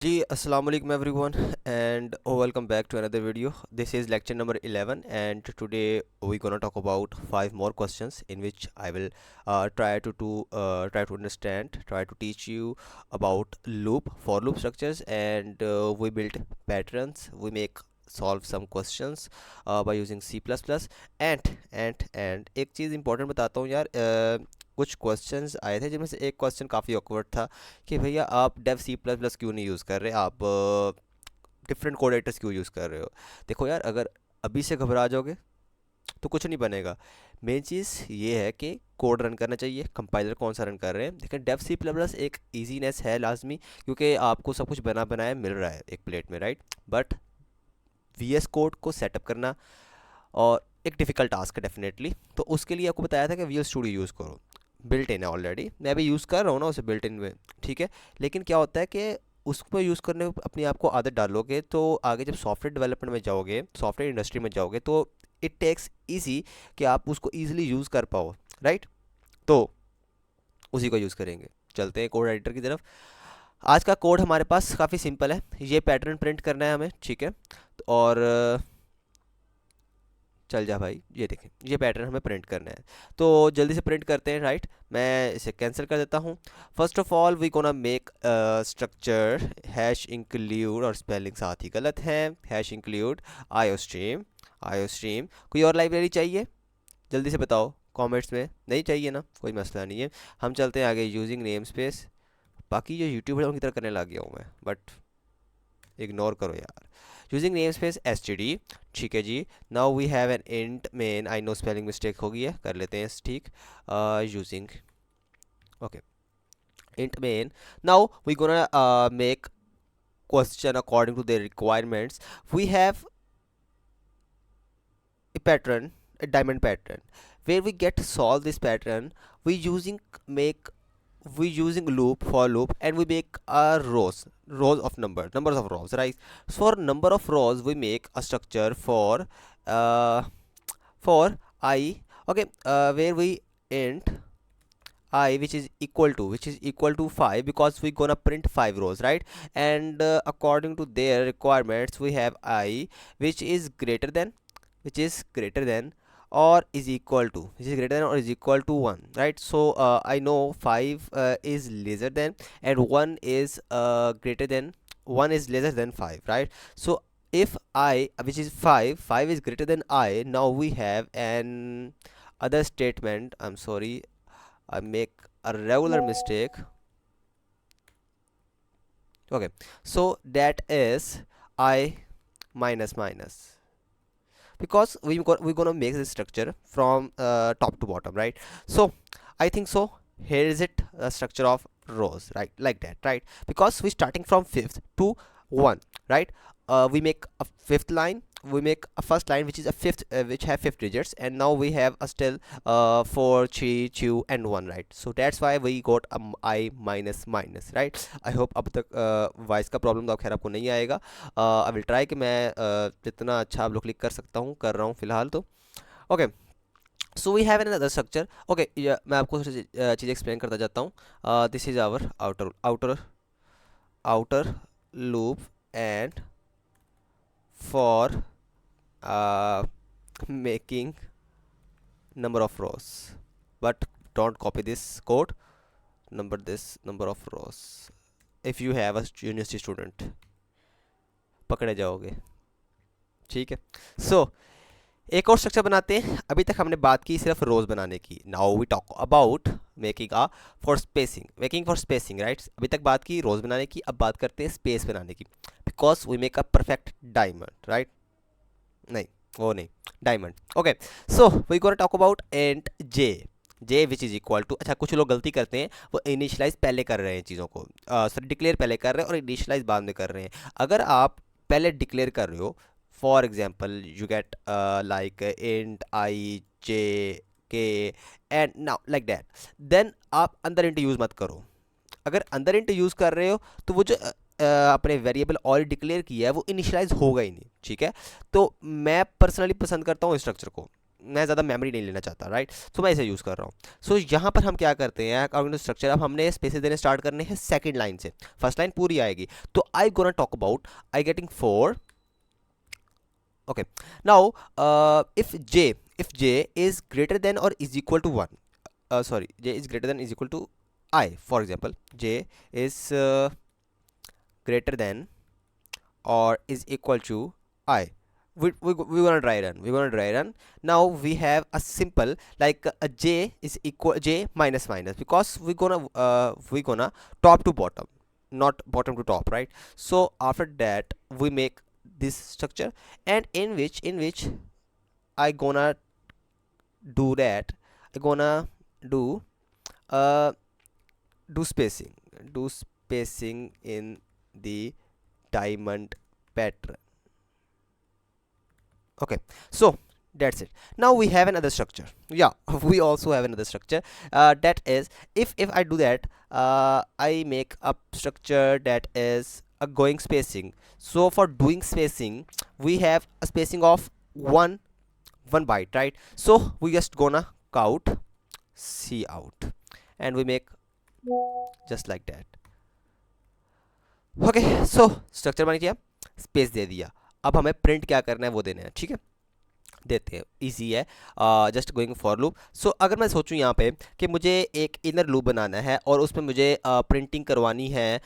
जी अस्सलाम वालेकुम everyone and welcome back to another video. This is lecture number 11 and today we're gonna talk about five more questions in which I will try to understand, try to teach you about for loop structures, and we build patterns, we make solve some questions by using C++ and एक चीज़ important बताता हूँ यार। कुछ questions आए थे जिनमें से एक क्वेश्चन काफ़ी ऑकवर्ड था कि भैया आप डेव सी प्लस प्लस क्यों नहीं यूज़ कर रहे, आप डिफरेंट कोड एडिटर्स क्यों यूज़ कर रहे हो। देखो यार, अगर अभी से घबरा जाओगे तो कुछ नहीं बनेगा। मेन चीज़ ये है कि कोड रन करना चाहिए, कंपाइलर कौन सा रन कर रहे हैं। देखिए डेव सी प्लस प्लस एक ईजीनेस है लाजमी, क्योंकि आपको सब कुछ बना बनाया मिल रहा है एक प्लेट में, right. But V S code को सेटअप करना और एक डिफ़िकल्ट टास्क है डेफिनेटली। तो उसके लिए आपको बताया था कि वी एस स्टूडियो यूज़ करो, बिल्ट इन है ऑलरेडी, मैं अभी यूज़ कर रहा हूँ ना उसे बिल्ट इन में, ठीक है। लेकिन क्या होता है कि उसको यूज़ करने में अपने आप को आदत डालोगे तो आगे जब सॉफ्टवेयर डेवलपमेंट में जाओगे, सॉफ्टवेयर इंडस्ट्री में जाओगे, तो इट टेक्स ईजी कि आप उसको ईजिली यूज़ कर पाओ, राइट। तो उसी को यूज़ करेंगे। चलते हैं कोड एडिटर की तरफ। आज का कोड हमारे पास काफ़ी सिंपल है, ये पैटर्न प्रिंट करना है हमें, ठीक है। और चल जा भाई, ये देखें, ये पैटर्न हमें प्रिंट करना है, तो जल्दी से प्रिंट करते हैं, राइट। मैं इसे कैंसिल कर देता हूँ। First of all we gonna make structure hash include, और स्पेलिंग साथ ही गलत है, हैश इंक्लूड आईओस्ट्रीम। आईओस्ट्रीम कोई और लाइब्रेरी चाहिए? जल्दी से बताओ कमेंट्स में। नहीं चाहिए ना, कोई मसला नहीं है। हम चलते हैं आगे, यूजिंग नेम स्पेस। बाकी जो यूट्यूब है उनकी तरह करने लग गया हूँ मैं, बट इग्नोर करो यार। Using namespace S T D, ठीक है जी। Now we have an int main, I know spelling mistake हो गई है, कर लेते हैं ठीक। Using, okay, int main. Now we gonna make question according to their requirements. We have a pattern, a diamond pattern, where we get to solve this pattern. We using make we using loop for loop, and we make a rows of numbers of rows, right. So for number of rows we make a structure uh, for I, okay, where we int I which is equal to 5, because we gonna print 5 rows, right. And according to their requirements we have I which is greater than, which is greater than or is equal to, which is greater than or is equal to 1, right. So I know 5 is lesser than, and 1 is greater than, 1 is lesser than 5, right. So if I, which is 5 is greater than I, now we have an other statement. I'm sorry, I make a regular mistake. Okay, so that is I minus minus, because we're gonna make this structure from top to bottom, right. So I think so, here is it, a structure of rows, right, like that, right. Because we starting from fifth to one, right. We make a fifth line, we make a first line which is a fifth, which have fifth digits, and now we have a still 4 3 2 and 1, right. So that's why we got I minus minus, right. I hope अब तक voice का problem तो खैर आपको नहीं आएगा। I will try कि मैं जितना अच्छा आप लोग क्लिक कर सकता हूँ कर रहा हूँ फिलहाल तो। Okay, so we have another structure. Okay, मैं आपको चीज़ एक्सप्लेन करता जाता हूँ। This is our outer outer outer loop, and for making number of rows, but don't copy this code, number of rows. If you have a university student, पकड़े जाओगे, ठीक है। सो एक और स्ट्रक्चर बनाते हैं। अभी तक हमने बात की सिर्फ रोज बनाने की। Now we talk about making a for spacing, making for spacing, right. अभी तक बात की रोज बनाने की, अब बात करते हैं स्पेस बनाने की। Because we make a perfect diamond, right. नहीं, वो नहीं, diamond. Okay, so we gonna talk about and J which is equal to, अच्छा कुछ लोग गलती करते हैं, वो इनिशियलाइज पहले कर रहे हैं चीज़ों को, सॉरी डिक्लेयर पहले कर रहे हैं और इनिशियलाइज बाद में कर रहे हैं। अगर आप पहले डिक्लेयर कर रहे हो, for example you get like int I J K and now like that, then आप अंदर इंट यूज़ मत करो। अगर अंदर इंट यूज़ कर रहे हो तो वो जो अपने वेरिएबल ऑल डिक्लेयर किया है वो इनिशियलाइज होगा ही नहीं, ठीक है। तो मैं पर्सनली पसंद करता हूँ इस स्ट्रक्चर को, मैं ज़्यादा मेमोरी नहीं लेना चाहता, राइट। सो मैं इसे यूज़ कर रहा हूँ। सो यहाँ पर हम क्या करते हैं, अकॉर्डिंग टू स्ट्रक्चर अब हमने स्पेसेस देने स्टार्ट करने हैं सेकंड लाइन से, फर्स्ट लाइन पूरी आएगी। तो I gonna talk about I getting 4। Okay, now if j is greater than or is equal to 1, sorry, j is greater than is equal to I, for example, j is greater than or is equal to I, we gonna dry run, now we have a simple like a j is equal j minus minus, because we gonna top to bottom, not bottom to top, right? So after that we make this structure, and in which I gonna do that, I gonna do uh do spacing, in the diamond pattern. Okay, so that's it. Now we have another structure. Yeah, we also have another structure, that is, if I do that, I make a structure that is a going spacing. So for doing spacing we have a spacing of one byte, right? So we just gonna count c out, and we make just like that. Okay, so structure बन गया, space दे दिया, अब हमें print क्या करना है वो देना है, ठीक है, देते हैं, इजी है, जस्ट गोइंग फॉर लूप। सो अगर मैं सोचूं यहाँ पे कि मुझे एक इनर लूप बनाना है और उसमें मुझे प्रिंटिंग करवानी है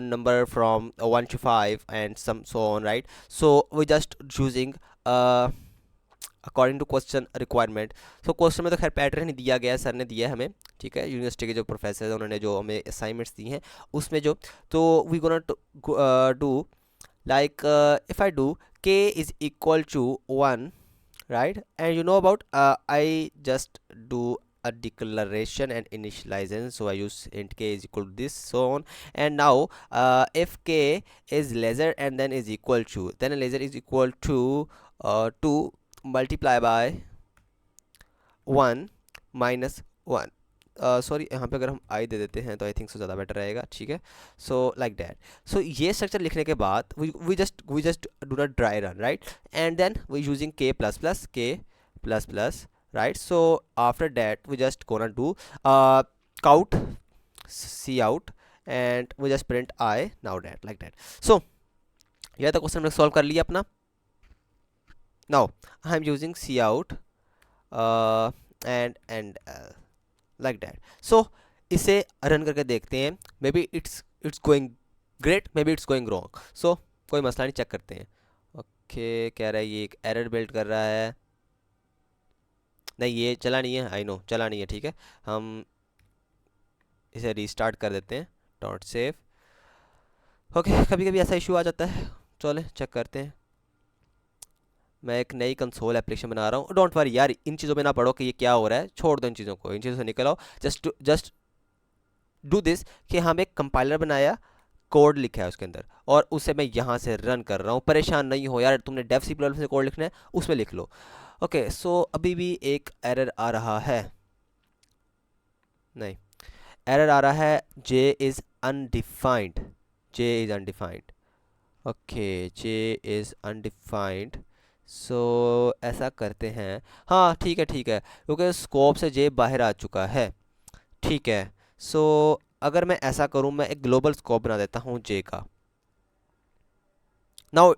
number from 1 to 5 and some so on, right. So we just using according to question requirement. So question में तो खैर पैटर्न नहीं दिया गया है, सर ने दिया है हमें, ठीक है, यूनिवर्सिटी के जो प्रोफेसर हैं उन्होंने जो हमें असाइनमेंट्स दी हैं उसमें जो, तो we gonna do like if I do k is equal to 1, right, and you know about I just do a declaration and initialization, so I use int k is equal to this, so on. And now if k is lesser and then is equal to, then lesser is equal to 2 multiply by 1 minus 1, sorry यहाँ पे अगर हम आई दे देते हैं तो आई think सो ज़्यादा better रहेगा, ठीक है। सो लाइक दैट, सो ये स्ट्रक्चर लिखने के बाद we just do not dry run, right, and then we using k plus plus, right. So after that we just gonna do cout cout and we just print I now that, like that. So यह तो question हमने solve कर लिया अपना। Now I am using cout and like that. So इसे run करके देखते हैं, maybe it's going great, maybe it's going wrong. So कोई मसला नहीं, चेक करते हैं। ओके, कह रहा है ये एक एरर बिल्ड कर रहा है, नहीं ये चला नहीं है, आई नो चला नहीं है, ठीक है, हम इसे रीस्टार्ट कर देते हैं, डॉट सेव। ओके, कभी कभी ऐसा इशू आ जाता है, चले चेक करते हैं। मैं एक नई कंसोल एप्लीकेशन बना रहा हूँ, डोंट वरी यार, इन चीज़ों में ना पढ़ो कि ये क्या हो रहा है, छोड़ दो इन चीज़ों को, इन चीज़ों से निकल आओ, जस्ट डू दिस कि हम एक कंपाइलर बनाया, कोड लिखा है उसके अंदर, और उसे मैं यहाँ से रन कर रहा हूँ। परेशान नहीं हो यार, तुमने डेव सी प्लस से कोड लिखना है उसमें लिख लो। ओके, सो अभी भी एक एरर आ रहा है, नहीं एरर आ रहा है, J is undefined, okay, J is undefined. So ऐसा करते हैं, हाँ ठीक है, क्योंकि स्कोप से जे बाहर आ चुका है, ठीक है। सो अगर मैं ऐसा करूँ, मैं एक ग्लोबल स्कोप बना देता हूँ जे का। Now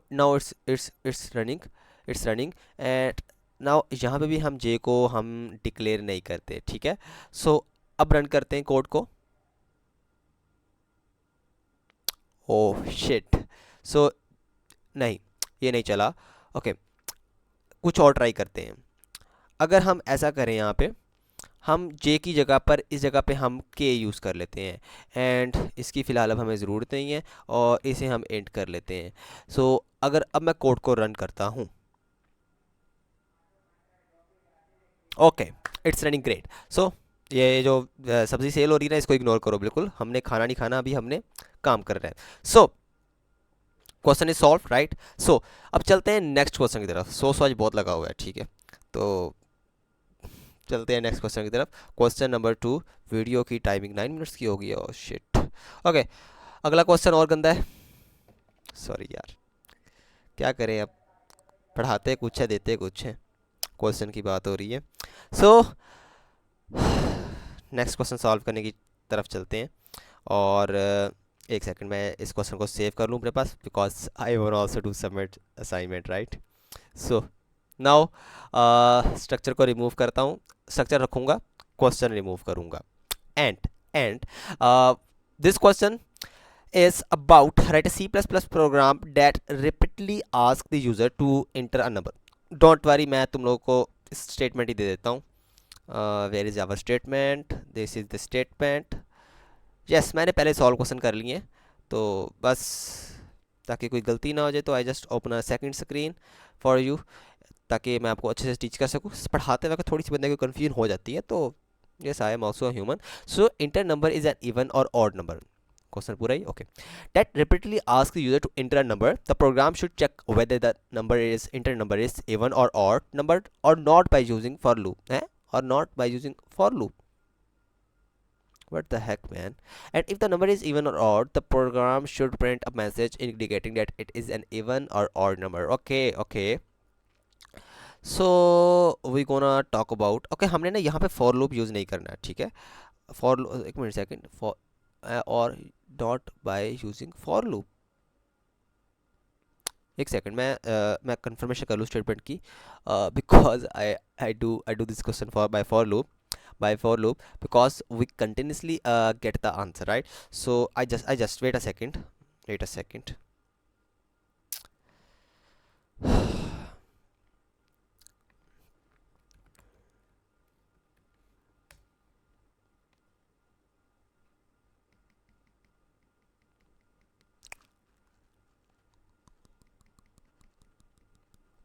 it's running and now यहाँ पे भी हम जे को हम डिक्लेयर नहीं करते, ठीक है। सो अब रन करते हैं कोड को। ओह शिट, सो नहीं ये नहीं चला। ओके, कुछ और ट्राई करते हैं। अगर हम ऐसा करें, यहाँ पे हम j की जगह पर, इस जगह पे हम k यूज़ कर लेते हैं, एंड इसकी फ़िलहाल अब हमें ज़रूरत नहीं है, और इसे हम एंड कर लेते हैं। सो अगर अब मैं कोड को रन करता हूँ, ओके, इट्स रनिंग ग्रेट। सो ये जो सब्ज़ी सेल हो रही है ना, इसको इग्नोर करो बिल्कुल, हमने खाना नहीं खाना, अभी हमने काम कर रहे हैं। So question is solve, right. So अब चलते हैं नेक्स्ट क्वेश्चन की तरफ, आज बहुत लगा हुआ है, ठीक है, तो चलते हैं नेक्स्ट क्वेश्चन की तरफ। क्वेश्चन नंबर 2, वीडियो की टाइमिंग 9 मिनट्स की होगी, और शिट। ओके, अगला क्वेश्चन और गंदा है, सॉरी यार, क्या करें अब, पढ़ाते कुछ है देते कुछ है। क्वेश्चन की बात हो रही है। सो नेक्स्ट क्वेश्चन सॉल्व करने की तरफ चलते हैं। और एक सेकंड, मैं इस क्वेश्चन को सेव कर लूँ अपने पास, because I want also do submit assignment, right. So now structure को रिमूव करता हूँ, स्ट्रक्चर रखूँगा, क्वेश्चन रिमूव करूँगा। And this question is about write a C++ program that repeatedly ask the user to enter a number. Don't worry, मैं तुम लोगों को statement ही दे देता हूँ। Where is our statement, this is the statement. Yes, मैंने पहले सॉल्व क्वेश्चन कर लिए, तो बस ताकि कोई गलती ना हो जाए, तो I just open a second screen for you, ताकि मैं आपको अच्छे से टीच कर सकूँ। पढ़ाते वक्त थोड़ी सी बंदे को कन्फ्यूजन हो जाती है, तो yes I am also human. So inter number is an even और ऑड नंबर। क्वेश्चन पूरा ही okay. That repeatedly asks the user to enter a number. The program should check whether the entered number is even or odd number or not by using for loop. Or not by using for loop. What the heck, man? And if the number is even or odd, the program should print a message indicating that it is an even or odd number. Okay. So we gonna talk about, okay, हमने ना यहाँ पे for loop use नहीं करना है, ठीक है। for एक मिनट सेकंड, for और not by using for loop। एक सेकंड, मैं कंफर्मेशन कर लूँ स्टेटमेंट की, because I do this question for by for loop because we continuously get the answer, right? So I just wait a second.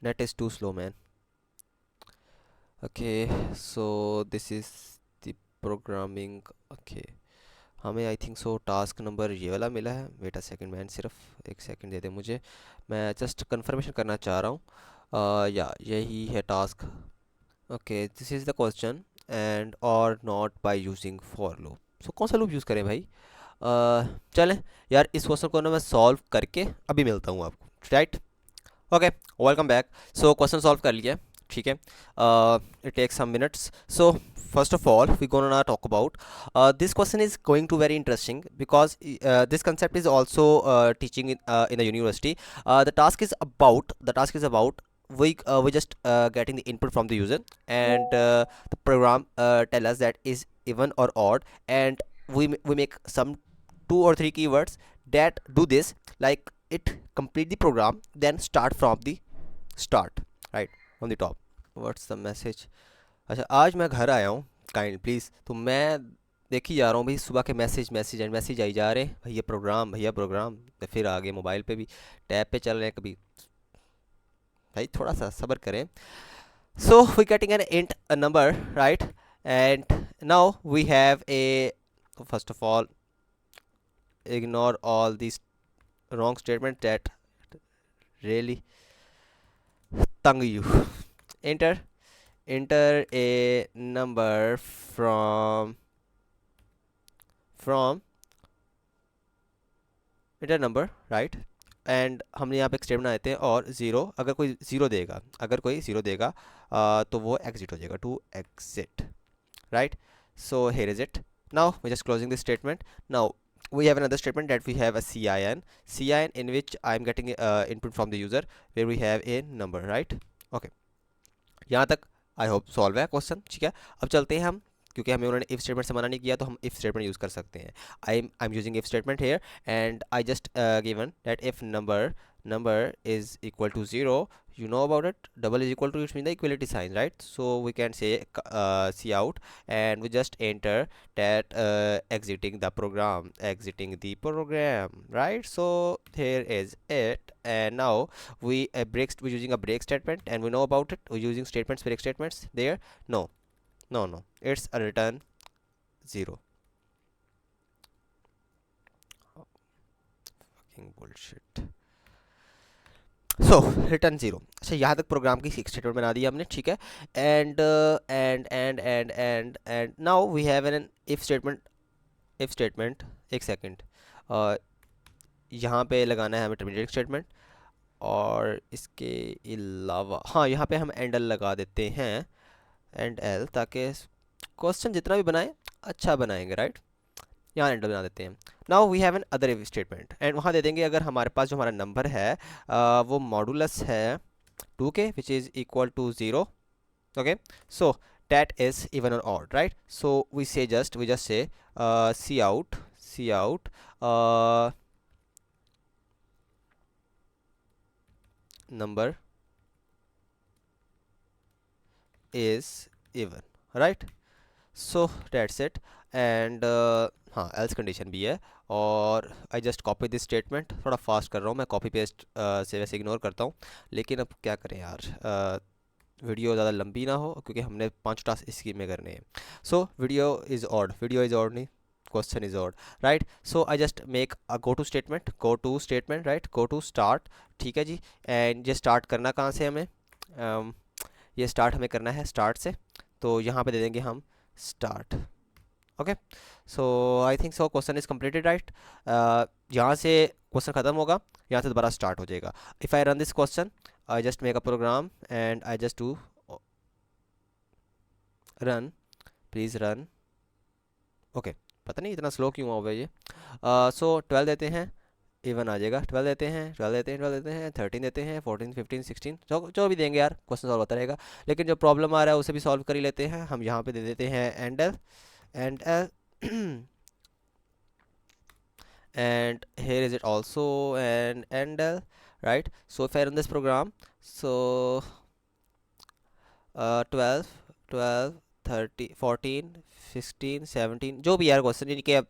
Net is too slow, man. Okay, so this is the programming. Okay, हमें आई think सो task number ये वाला मिला है। Wait a second man, सिर्फ एक second दे दे मुझे, मैं just confirmation करना चाह रहा हूँ। या यही है task. Okay, this is the question, and और not by using for loop. So कौन सा लूप यूज़ करें भाई? चलें यार, इस क्वेश्चन को ना मैं सॉल्व करके अभी मिलता हूँ आपको, right. Okay, welcome back. So question solve कर लिया, ठीक है। It takes some minutes. So first of all we're gonna talk about this question is going to very interesting because this concept is also teaching in the university. The task is about we just getting the input from the user, and the program tell us that is even or odd, and we make some two or three keywords that do this, like it complete the program, then start from the start, right, from the top. What's the message? अच्छा, आज मैं घर आया हूँ, kind please. तो मैं देख ही जा रहा हूँ भाई, सुबह के मैसेज एंड मैसेज आई जा रहे हैं, भैया प्रोग्राम। तो फिर आगे मोबाइल पे भी टैब पे चल रहे हैं कभी। भाई थोड़ा सा सब्र करें। So we getting an int a number, right, and now we have a, first of all ignore all these wrong statements that really tung you. enter a number from enter number, right, and हमने यहाँ पे एक statement बनाए थे, और zero, अगर कोई zero देगा तो वो एग्जिट हो जाएगा, to exit, right. So here is it. Now we're just closing this statement. Now we have another statement that we have a cin in which I'm getting input from the user, where we have a number, right. Okay, यहाँ तक I hope solve है question, ठीक है। अब चलते हैं हम, क्योंकि हमें उन्होंने इफ स्टेटमेंट से मना नहीं किया, तो हम इफ स्टेटमेंट यूज़ कर सकते हैं। आई am using if statement hair, and I just given that if number is equal to 0, you know about it, double is equal to, it means the equality sign, right. So we can say see out, and we just enter that exiting the program, right. So here is it, and now we're using a break statement, and we know about it, we're using break statements there. No, it's a return 0. Fucking bullshit. So return 0। अच्छा, यहाँ तक programme की statement बना दी हमने, ठीक है। And now we have an if statement. एक second, यहाँ पे लगाना है हमें टर्मिनेटिंग स्टेटमेंट, और इसके अलावा हाँ, यहाँ पे हम एंड एल लगा देते हैं, एंड एल, ताकि क्वेश्चन जितना भी बनाए अच्छा बनाएंगे, राइट। यहाँ एंड बना देते हैं। Now we have another if statement, and वहाँ दे देंगे अगर हमारे पास जो हमारा नंबर है वो मॉडुलस है 2 के which is equal to 0, okay, so that is even or odd, right? So we just say see out number is even, right? So that's it, and हाँ else कंडीशन भी है। और I just copy this statement, थोड़ा fast कर रहा हूँ मैं, copy paste से वैसे इग्नोर करता हूँ, लेकिन अब क्या करें यार, वीडियो ज़्यादा लंबी ना हो क्योंकि हमने 5 टास्क इसी में करने हैं। सो वीडियो इज़ ऑड नहीं, question is odd, right. So I just make a go to statement, right, go to start, ठीक है जी। एंड ये स्टार्ट करना कहाँ से हमें, ये स्टार्ट हमें करना है स्टार्ट से, तो यहाँ पे दे देंगे हम start, okay. So I think so question is completed, right. यहाँ से क्वेश्चन ख़त्म होगा, यहाँ से दोबारा स्टार्ट हो जाएगा। If I run this question, I just make a program and I just do run, please run, okay। पता नहीं इतना स्लो क्यों हुआ ये। सो 12 देते हैं, इवन आ जाएगा, 12 देते हैं, 12 देते हैं, 12 देते हैं, 13 देते हैं, 14 15 16, जो भी देंगे यार क्वेश्चन सॉल्व होता रहेगा। लेकिन जो प्रॉब्लम आ रहा है उसे भी सॉल्व कर ही लेते हैं हम। यहाँ पे दे देते हैं and L, and L and here is it also an end L, right? So if I run this program, so 12 12 30 14 16 17 जो भी यार क्वेश्चन यानी कि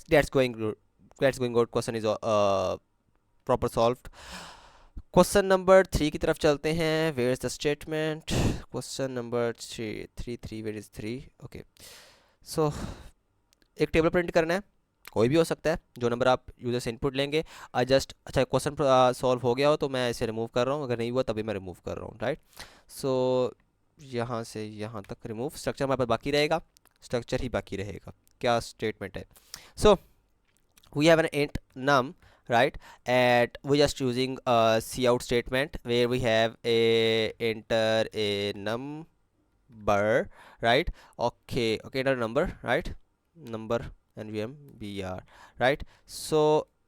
that's going good, question is proper solved. Question number 3 की तरफ चलते हैं। Where is the statement, question number 3 where is 3, okay. So एक टेबल प्रिंट करना है, कोई भी हो सकता है, जो नंबर आप यूज़र से इनपुट लेंगे। आई जस्ट अच्छा क्वेश्चन सॉल्व हो गया हो तो मैं इसे रिमूव कर रहा हूँ, अगर नहीं हुआ तभी मैं रिमूव कर रहा हूँ, राइट। सो यहाँ से यहाँ तक रिमूव, स्ट्रक्चर हमारे पास बाकी रहेगा, स्ट्रक्चर ही बाकी रहेगा। क्या स्टेटमेंट है, so we have an int num, right, and we just using a cout statement where we have a enter a number, right, okay enter number, right, number nvm br, right. So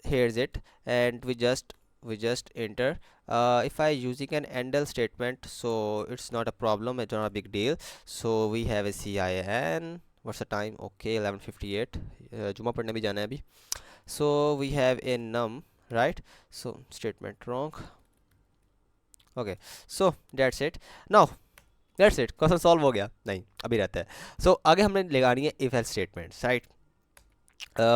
here's it, and we just enter. If I using an endl statement, so it's not a problem, it's not a big deal. So we have a cin, what's the time, okay 11:58, जुमा पढ़ने भी जाना है अभी। So we have a num, right, so statement wrong, okay। So that's it, now that's it, question solve हो गया नहीं, अभी रहता है। So आगे हमने लगानी है if else statements, right।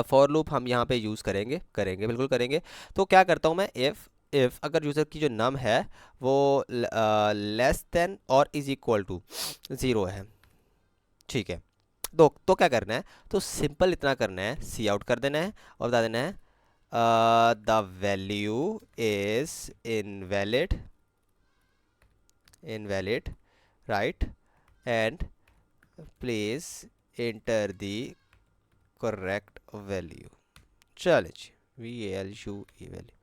For loop हम यहाँ पे यूज़ करेंगे बिल्कुल करेंगे। तो क्या करता हूँ मैं, इफ़ अगर यूज़र की जो नम है वो लेस देन और इज़ इक्वल टू 0 है, ठीक है। तो क्या करना है, तो सिंपल इतना करना है, सी आउट कर देना है और बता देना है the value is invalid, right, and please enter the correct value, चले जी, VALUE value.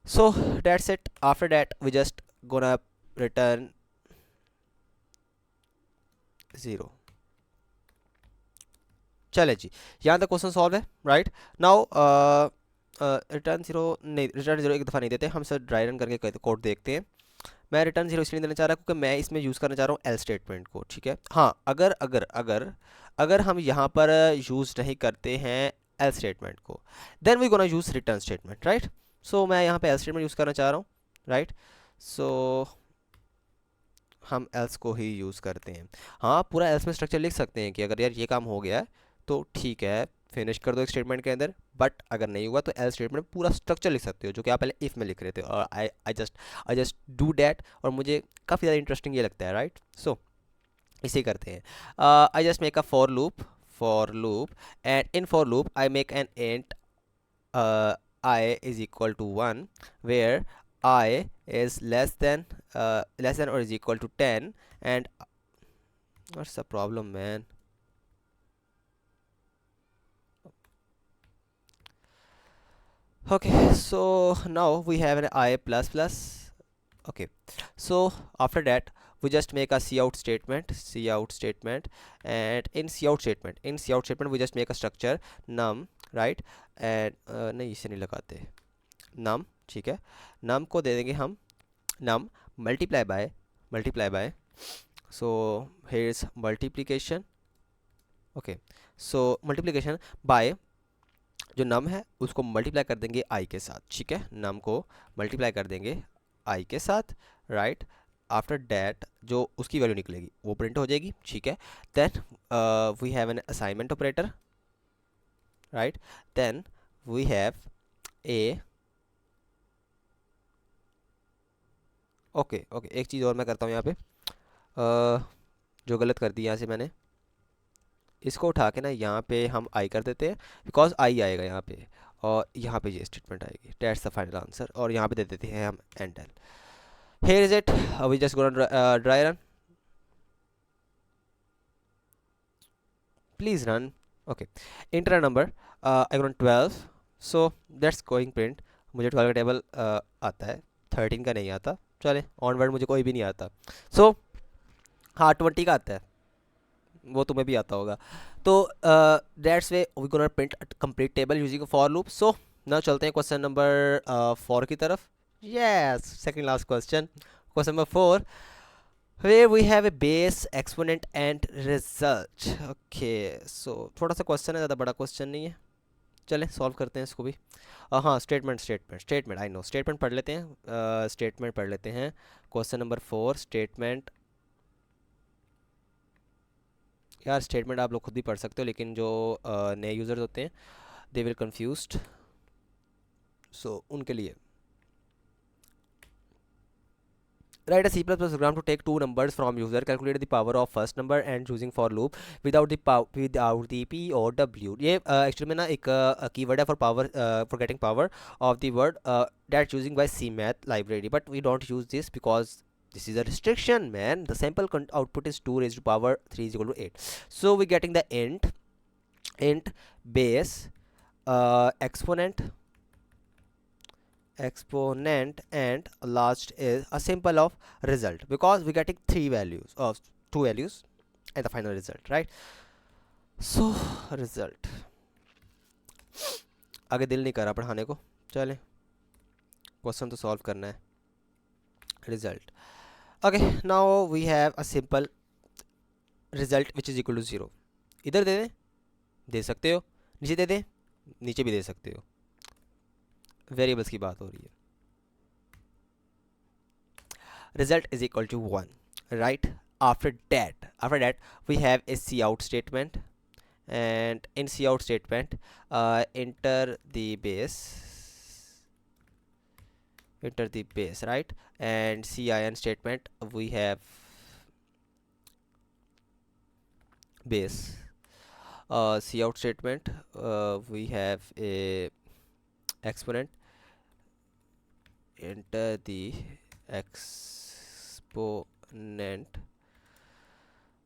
So that's it, after that we just gonna return 0, चले जी, यहाँ तक क्वेश्चन सॉल्व है, राइट। नाउ रिटर्न 0 नहीं, रिटर्न 0 एक दफ़ा नहीं देते हम, सर ड्राई रन करके कोड देखते हैं। मैं रिटर्न 0 इसलिए देना चाह रहा हूँ क्योंकि मैं इसमें यूज़ करना चाह रहा हूँ एल स्टेटमेंट को, ठीक है। हाँ अगर अगर अगर अगर हम यहाँ पर यूज़ नहीं करते हैं एल स्टेटमेंट को, then we gonna use return statement, right. So मैं यहाँ पे एल स्टेटमेंट यूज़ करना चाह रहा हूँ, राइट। सो हम एल्स को ही यूज़ करते हैं। हाँ पूरा एल्स में स्ट्रक्चर लिख सकते हैं कि अगर यार ये काम हो गया है तो ठीक है फिनिश कर दो एक स्टेटमेंट के अंदर, बट अगर नहीं हुआ तो एल स्टेटमेंट पूरा स्ट्रक्चर लिख सकते हो जो कि आप पहले इफ़ में लिख रहे थे, और आई जस्ट डू डैट, और मुझे काफ़ी ज़्यादा इंटरेस्टिंग ये लगता है, राइट। सो इसे करते हैं, आई just make a for loop and in for loop I make an int I is equal to 1 where I is less than or is equal to 10, and what's the problem, man? Okay, so now we have an I plus plus. Okay, so after that we just make a cout statement, and in cout statement we just make a structure num, right? And नहीं इसे नहीं लगाते, num, ठीक है, num को दे देंगे हम num multiply by so here is multiplication. Okay, so multiplication bye जो नम है उसको मल्टीप्लाई कर देंगे आई के साथ, ठीक है, नम को मल्टीप्लाई कर देंगे आई के साथ, राइट? आफ्टर डैट जो उसकी वैल्यू निकलेगी वो प्रिंट हो जाएगी, ठीक है। Then we have an assignment operator, right? Then we have a, okay okay, एक चीज़ और मैं करता हूँ यहाँ पे, जो गलत कर दी यहाँ से मैंने, इसको उठा के ना यहाँ पे हम आई कर देते हैं, बिकॉज आई आएगा यहाँ पे, और यहाँ पे ये स्टेटमेंट आएगी, दैट्स द फाइनल आंसर, और यहाँ पे दे देते हैं हम enter. Here is it. We just gonna dry run. Please run. Okay. Enter a number. I got 12. So that's going print. मुझे 12 का टेबल आता है, 13 का नहीं आता। चले ऑनवर्ड मुझे कोई भी नहीं आता। So हाँ 20 का आता है, वो तुम्हें भी आता होगा। तो that's way we gonna print complete table using for loop. So ना चलते हैं क्वेश्चन नंबर 4 की तरफ। Yes, second last question, question number 4, where we have a base exponent and result. Okay, so थोड़ा सा क्वेश्चन है, ज़्यादा बड़ा क्वेश्चन नहीं है, चलें सॉल्व करते हैं इसको भी। हाँ, स्टेटमेंट आई नो, स्टेटमेंट पढ़ लेते हैं, स्टेटमेंट पढ़ लेते हैं। क्वेश्चन नंबर 4 स्टेटमेंट, यार स्टेटमेंट आप लोग खुद भी पढ़ सकते हो, लेकिन जो नए यूज़र्स होते हैं दे विल कन्फ्यूज्ड, सो उनके लिए। Write a C++ program to take two numbers from user, calculate the power of first number and choosing for loop without the P or W. ये एक्चुअली में ना एक कीवर्ड है for getting power of the word that choosing by CMath library, but we don't use this because this is a restriction, man. The sample output is 2 raised to power 3 is equal to 8. So we getting the int base exponent and last is a symbol of result, because we're getting two values and the final result, right? So result, आगे दिल नहीं कर रहा पढ़ाने को, चले question तो solve करना है। Result, okay, now we have a simple result which is equal to 0। इधर दे दें, दे सकते हो, नीचे दे दें, नीचे भी दे सकते हो, वेरिएबल्स की बात हो रही है। result is equal to 1, right? After that we have a cout statement, and in cout statement enter the base, right? And cin statement we have base, cout statement we have a exponent, enter the exponent,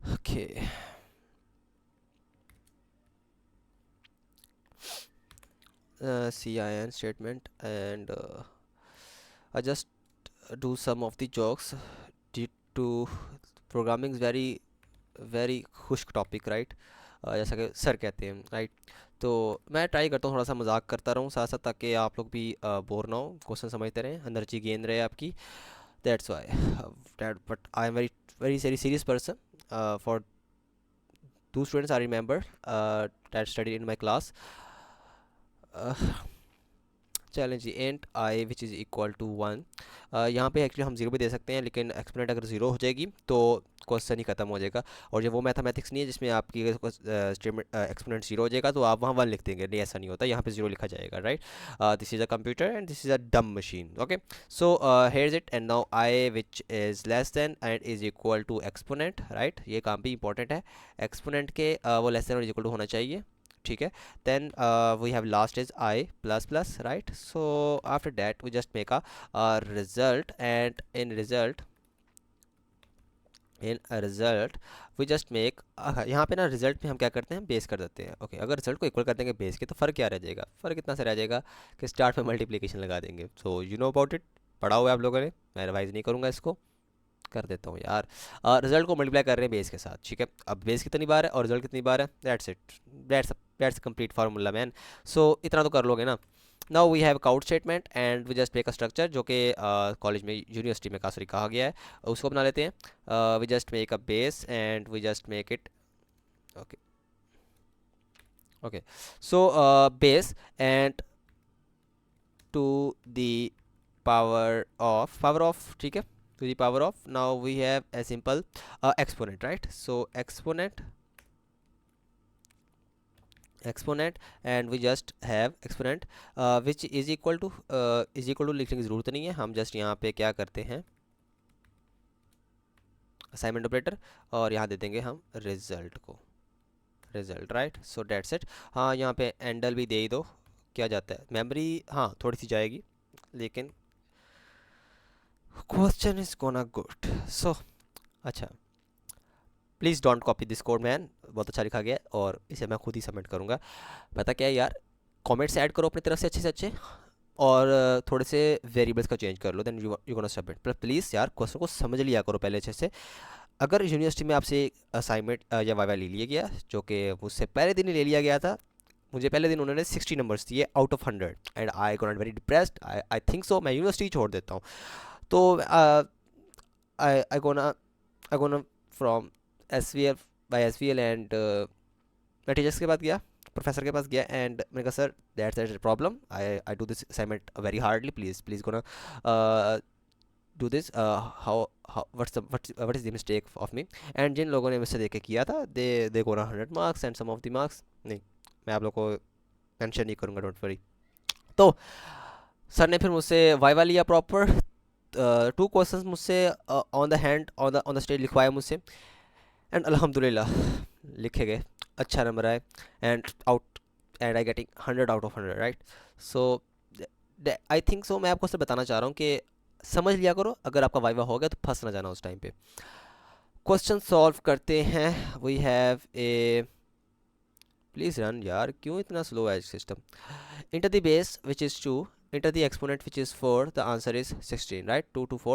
okay, cin statement, and I just do some of the jokes due to programming is very खुश्क topic, right? जैसा कि sir कहते हैं, right? तो मैं try करता हूँ थोड़ा सा मजाक करता रहूँ साथ साथ, ताकि आप लोग भी बोर ना हो, क्वेश्चन समझते रहें, एनर्जी गेन रहे आपकी। That's why that, but I am very serious person for two students I remember that study in my class. चलें जी, and I which is equal to 1, यहाँ पे एक्चुअली हम जीरो भी दे सकते हैं, लेकिन एक्सपोनेंट अगर ज़ीरो हो जाएगी तो क्वेश्चन ही ख़त्म हो जाएगा। और ये वो मैथमेटिक्स नहीं है जिसमें आपकी एक्सपोनेंट जीरो हो जाएगा तो आप वहाँ 1 लिख देंगे, नहीं ऐसा नहीं होता, यहाँ पे जीरो लिखा जाएगा, right? This is a computer and this is a dumb machine, okay? So here is it, and now I which is less than and is equal to exponent, right? ये काम भी इंपॉर्टेंट है, exponent के वो less than और equal to होना चाहिए, ठीक है? Then we have last is I plus plus, right? So after that we just make a result, and in result in result we just make, यहाँ पे ना रिजल्ट में हम क्या करते हैं, बेस कर देते हैं। ओके, अगर रिजल्ट को इक्वल कर देंगे बेस के तो फ़र्क क्या रह जाएगा, फ़र्क इतना सा रह जाएगा कि स्टार्ट में मल्टीप्लिकेशन लगा देंगे। So you know about it, पढ़ा हुआ है आप लोगों ने, मैं रिवाइज नहीं करूँगा इसको, कर देता हूँ यार। रिजल्ट को मल्टीप्लाई कर रहे हैं बेस के साथ, ठीक है। अब बेस कितनी बार है और रिजल्ट कितनी बार है, that's it, that's complete formula man. So इतना तो कर लोगे ना। Now we have cout statement and we just make a structure, जो कि कॉलेज में, यूनिवर्सिटी में सॉरी कहा गया है, उसको बना लेते हैं। We just make a base and we just make it, okay okay. So base and to the power of, ठीक है, to the power of, now we have a simple exponent, right? So exponent and we just have exponent which is equal to लिखने की ज़रूरत नहीं है, हम just यहाँ पे क्या करते हैं, असाइनमेंट ऑपरेटर, और यहाँ दे देंगे हम रिजल्ट को, result, right. So that's it. हाँ, यहाँ पे एंडल भी दे ही दो, क्या जाता है मेमोरी, हाँ थोड़ी सी जाएगी, लेकिन क्वेश्चन इज गोना गुड। सो अच्छा, please don't copy this code man, बहुत अच्छा लिखा गया है और इसे मैं खुद ही सबमिट करूँगा। पता क्या है यार, कमेंट्स ऐड करो अपनी तरफ से अच्छे, और थोड़े से वेरिएबल्स का चेंज कर लो, देन यू गोना सबमिट। पर प्लीज़ यार क्वेश्चन को समझ लिया करो पहले अच्छे से। अगर यूनिवर्सिटी में आपसे असाइनमेंट या वाइवा ले लिया गया, जो कि मुझसे पहले दिन ही ले लिया गया था, मुझे पहले दिन उन्होंने 60 नंबर्स दिए out of 100 and I got very depressed, I think so मैं यूनिवर्सिटी छोड़ देता हूँ। तो I I gonna from S V L, by S V L, and मैं टीचर्स के पास गया, प्रोफेसर के पास गया, एंड मैंने कहा sir that's problem, I do this assignment very hardly, please gonna do this, how what is the mistake of me. And जिन लोगों ने मुझसे देख के किया था, they gonna 100 marks and some of the marks नहीं, मैं आप लोग को मेंशन नहीं करूँगा, डोंट वरी। तो सर ने फिर मुझसे वाइवा लिया प्रॉपर, 2 क्वेश्चंस मुझसे on the hand, on the stage लिखवाए मुझसे, एंड अल्हम्दुलिल्लाह लिखे गए, अच्छा नंबर आए, and out, and I getting 100 out of 100, right. So I think so, मैं आपको सिर्फ बताना चाह रहा हूँ कि समझ लिया करो, अगर आपका वाइवा हो गया तो फंस ना जाना उस टाइम पे। क्वेश्चन सॉल्व करते हैं, we have a, please run यार, क्यों इतना स्लो है system. Enter the base which is 2, enter the exponent which is 4, the answer is 16, right? 2 to 4,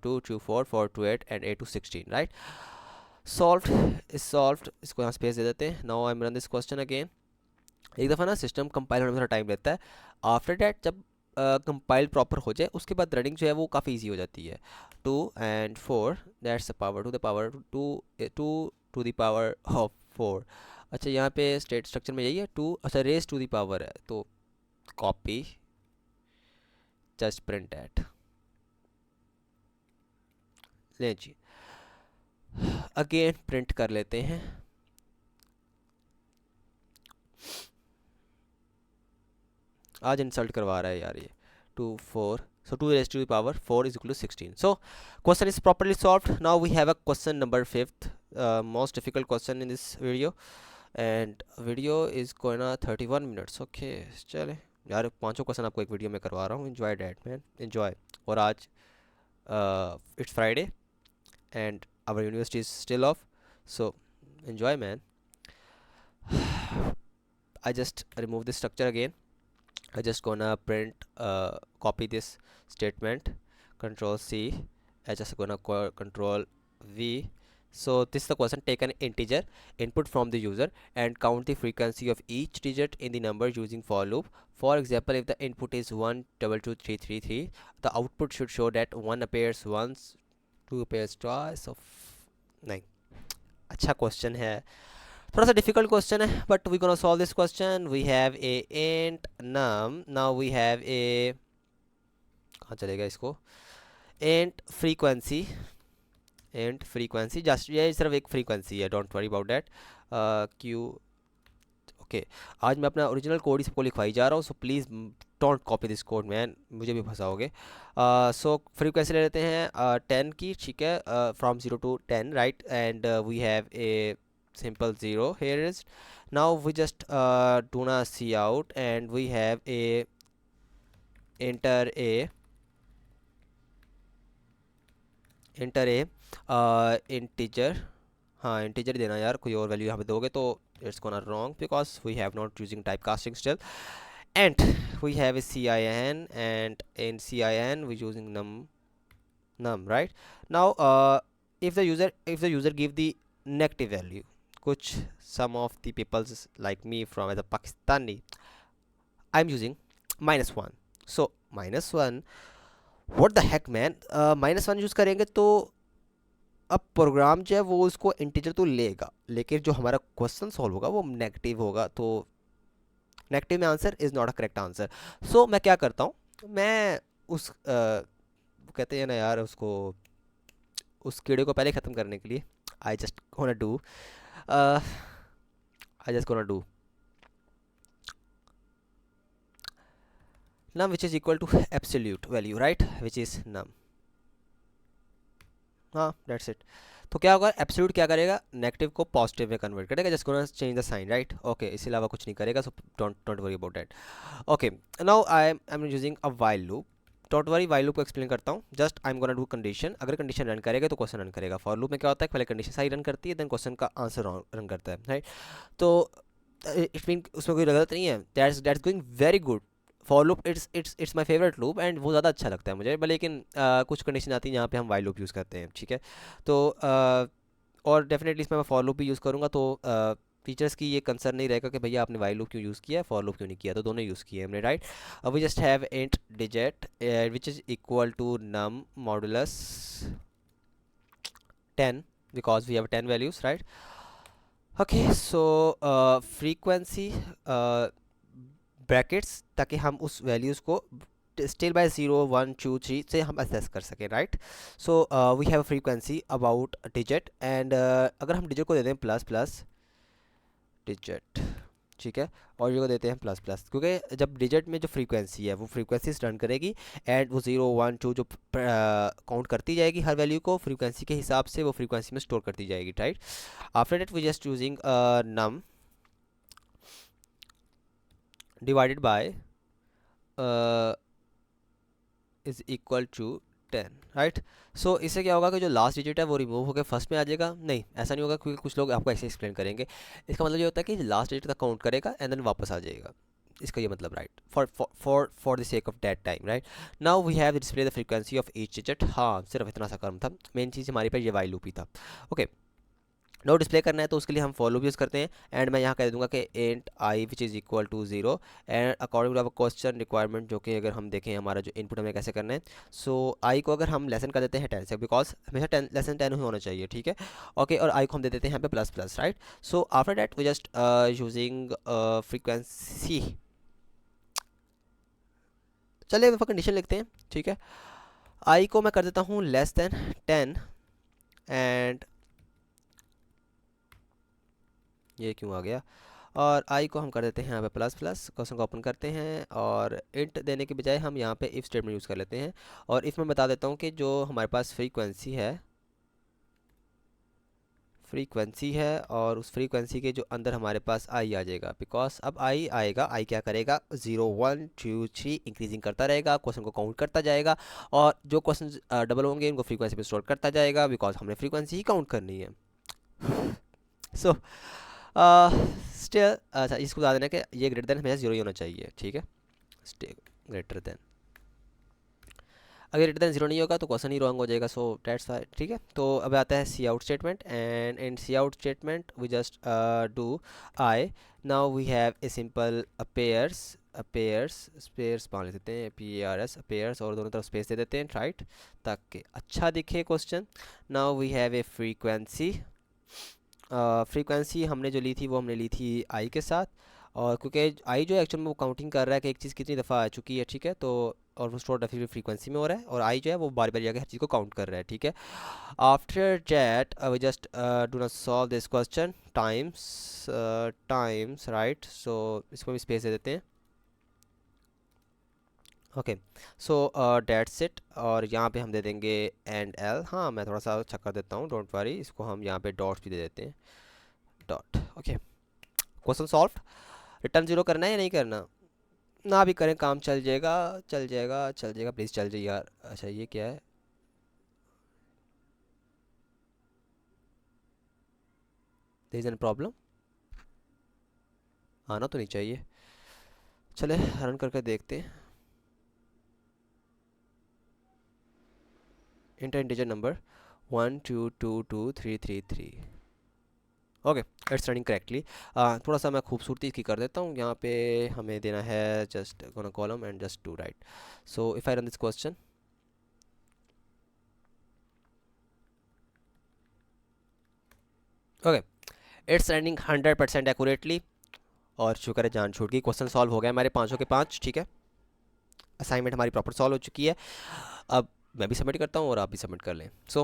2 to 4, 4 to 8 and 8 to 16, right? Solved is solved, इसको यहाँ space दे देते हैं। Now I M run this question again. एक दफ़ा ना system compile होने में थोड़ा टाइम लेता है, आफ्टर डैट जब कंपाइल प्रॉपर हो जाए उसके बाद रनिंग जो है वो काफ़ी ईजी हो जाती है। 2 and 4, that's the power to the power 2, 2 to the power of 4। अच्छा, यहाँ पे स्टेट स्ट्रक्चर में यही है, 2, अच्छा रेस टू द पावर है, तो कॉपी, जस्ट प्रिंट एट, लें जी, अगेन प्रिंट कर लेते हैं। आज इंसल्ट करवा रहा है यार ये, 2 4, so 2 raised to the power 4 is equal to 16. So question is properly solved. Now we have a question number 5th, most difficult question in this video, and video is going on 31 minutes. Okay, चले यार, पांचों question आपको एक video में करवा रहा हूँ, enjoy that man, enjoy। और आज it's Friday and our university is still off, so enjoy man। I just remove this structure again, I just gonna print, copy this statement, control C, I just gonna control V. So this is the question, take an integer input from the user and count the frequency of each digit in the number using for loop. For example, if the input is 1 2 2 3 3 3, the output should show that 1 appears once, 2 appears twice of, नहीं, अच्छा question है, थोड़ा सा difficult question है, but we gonna solve this question. We have a int num, now we have a, कहाँ चलेगा इसको, int frequency, int frequency, just ये सिर्फ एक फ्रीक्वेंसी है, don't worry about that. Q, okay, आज मैं अपना ओरिजिनल कोड ही सबको लिखवाई जा रहा हूँ, so please don't copy this code man, मुझे भी फंसाओगे। सो फ्रीक्वेंसी ले लेते हैं 10 की, ठीक है, from 0 to 10, right, and we have a simple 0 here is, now we just do not see out and we have a enter a enter a integer, हाँ integer देना यार, कोई और वैल्यू यहाँ पे दोगे तो it's gonna wrong because we have not using type casting still. And we have a CIN, and in CIN we using num, right? Now if the user give the negative value, कुछ some of the peoples like me from as a Pakistani, I'm using -1. So -1, what the heck man, -1 use करेंगे तो अब programme जो है वो उसको integer तो लेगा, लेकिन जो हमारा क्वेश्चन सॉल्व होगा वो नेगेटिव होगा, तो नेगेटिव में answer is not a correct answer. So मैं क्या करता हूँ, मैं उस कहते हैं ना यार उसको, उस कीड़े को पहले ख़त्म करने के लिए I just gonna do I just gonna do num which is equal to absolute value, right, which is num. हाँ दैट्स इट. तो क्या होगा, एब्सोल्यूट क्या करेगा, नेगेटिव को पॉजिटिव में कन्वर्ट करेगा, just gonna change the sign, right. Okay, इसके अलावा कुछ नहीं करेगा, so don't worry about that. Okay, now I am using a while loop. Don't worry, while loop को एक्सप्लेन करता हूँ. Just I am gonna do condition, अगर condition run करेगा तो क्वेश्चन रन करेगा. फॉर लूप में क्या होता है, पहले कंडीशन सही रन करती है, देन क्वेश्चन का आंसर रन करता है, राइट. तो इट मीन उसमें कोई गलत नहीं है, that's going very good. For loop it's my favourite loop and वो ज़्यादा अच्छा लगता है मुझे, लेकिन कुछ कंडीशन आती है जहाँ पे हम वाइल लूप यूज़ करते हैं, ठीक है. तो और डेफिनेटली इसमें मैं फॉर लूप भी यूज़ करूँगा, तो टीचर्स की ये कंसर्न नहीं रहेगा कि भैया आपने वाइल लूप क्यों यूज़ किया है, फॉर लूप क्यों नहीं किया, तो दोनों यूज़ किए हमने, राइट. अब we just have int digit which is equal to num modulus 10 because we have 10 values, right. Okay, so frequency brackets, ताकि हम उस वैल्यूज़ को स्टिल बाय 0 1 2 3 से हम असेस कर सकें, right. So we have frequency about digit, and अगर हम डिजिट को देते हैं प्लस प्लस डिजिट, ठीक है, और ये को देते हैं प्लस प्लस, क्योंकि जब डिजिट में जो फ्रीक्वेंसी है वो फ्रीक्वेंसी रन करेगी, एंड वो 0 1 2 जो काउंट करती जाएगी हर वैल्यू को फ्रीक्वेंसी के हिसाब से, वो फ्रीक्वेंसी में स्टोर करती जाएगी, right. After that we just using num divided by is equal to 10, right. So इससे क्या होगा कि जो लास्ट डिजिट है वो रिमूव होकर फर्स्ट में आ जाएगा. नहीं, ऐसा नहीं होगा, क्योंकि कुछ लोग आपको ऐसे एक्सप्लेन करेंगे. इसका मतलब ये होता है कि लास्ट डिजिट तक काउंट करेगा एंड देन वापस आ जाएगा, इसका ये मतलब, right. For the sake of that time, right. Now we have display the frequency of each digit. हाँ, सिर्फ इतना सा काम था, मेन चीज़ हमारे पास ये वाइल लूप ही था. ओके, नो डिस्प्ले करना है तो उसके लिए हम फॉर लूप यूज़ करते हैं, एंड मैं यहाँ कह दूंगा कि int i which is equal to 0, and according to our question requirement, जो कि अगर हम देखें हमारा जो इनपुट हमें कैसे करना है. सो आई को अगर हम लेसन कर देते हैं 10 से, बिकॉज हमेशा 10 लेसन 10 ही होना चाहिए, ठीक है. ओके, और आई को हम दे देते हैं यहाँ पे plus plus, right. So after that we just using frequency, चलिए वह कंडीशन लिखते हैं, ठीक है. आई को मैं कर देता हूँ लेस देन 10, एंड ये क्यों आ गया, और आई को हम कर देते हैं यहाँ पे प्लस प्लस. क्वेश्चन को ओपन करते हैं, और इंट देने के बजाय हम यहाँ पे इफ स्टेटमेंट यूज़ कर लेते हैं. और इफ मैं बता देता हूँ कि जो हमारे पास फ्रीक्वेंसी है और उस फ्रीक्वेंसी के जो अंदर हमारे पास आई आ जाएगा, बिकॉज अब आई आएगा, आई क्या करेगा, 0 1 2 3 इंक्रीजिंग करता रहेगा, क्वेश्चन को काउंट करता जाएगा, और जो क्वेश्चन डबल होंगे उनको फ्रीक्वेंसी पे स्टोर करता जाएगा, बिकॉज हमने फ्रीक्वेंसी ही काउंट करनी है. सो स्टिल, अच्छा इसको बता देना कि ये ग्रेटर देन हमेशा 0 ही होना चाहिए, ठीक है. ग्रेटर देन, अगर ग्रेटर देन 0 नहीं होगा तो क्वेश्चन ही रॉन्ग हो जाएगा, सो दैट्स वाई, ठीक है. तो अब आता है cout statement, and in cout statement we just do I. Now we have a simple squares मान लेते हैं, PARS अपेयर्स, और दोनों तरफ स्पेस दे देते हैं, राइट, ताकि अच्छा दिखे question. Now we have a frequency हमने जो ली थी वो हमने ली थी आई के साथ, और क्योंकि आई जो एक्चुअल में वो काउंटिंग कर रहा है कि एक चीज़ कितनी दफ़ा आ चुकी है, ठीक है. तो और वो स्टोर डेफिनेटली फ्रीक्वेंसी में हो रहा है, और आई जो है वो बार बार जाकर हर चीज़ को काउंट कर रहा है, ठीक है. After that we just do not solve this question times, right. So इसको भी स्पेस दे देते हैं. ओके, सो डेट्स इट, और यहाँ पे हम दे देंगे एंड एल. हाँ, मैं थोड़ा सा अच्छा कर देता हूँ, डोंट वरी, इसको हम यहाँ पे डॉट्स भी दे देते हैं, dot. Okay, question solve. Return 0 करना है या नहीं करना, ना भी करें काम चल जाएगा, चल जाएगा, चल जाएगा, प्लीज़ चल जाइए यार. अच्छा ये क्या है, देयर इज एन प्रॉब्लम, आना तो नहीं चाहिए। चले रन करके देखते हैं। Inter integer number 1222333। Okay, it's running correctly. थोड़ा सा मैं खूबसूरती इसकी कर देता हूँ, यहाँ पे हमें देना है just gonna column and just to right. So if I run this question, okay, it's running 100% accurately. और शुक्र है जान छूट गई, क्वेश्चन सॉल्व हो गया हमारे 500 के 5। ठीक है, असाइनमेंट हमारी प्रॉपर सॉल्व हो चुकी है। अब मैं भी सबमिट करता हूँ और आप भी सबमिट कर लें। सो